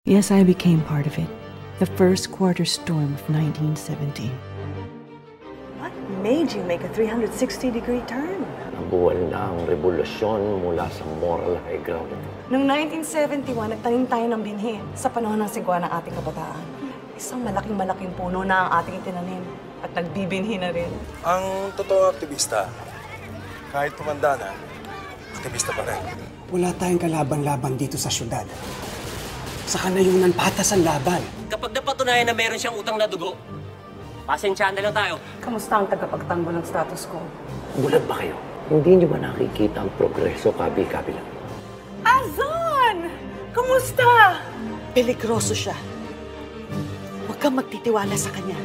Yes, I became part of it. The first quarter storm of 1917. What made you make a 360-degree turn? Nabuwal na ang revolusyon mula sa moral high ground. Noong 1971, nagtanim tayo ng binhi sa panahon ng sigwa ng ating kabataan. Isang malaking puno na ang ating itinanim at nagbibinhi na rin. Ang totoong aktivista, kahit tumanda na, aktivista pa rin. Wala tayong kalaban-laban dito sa syudad. Sa kanayunan patas ang laban. Kapag napatunayan na meron siyang utang na dugo, pasensyahan na lang tayo. Kamusta ang tagapagtanggol ng status quo? Bulag ba kayo? Hindi niyo ba nakikita ang progreso kabi-kabila? Azon! Kamusta? Peligroso siya. Huwag kang magtitiwala sa kanya.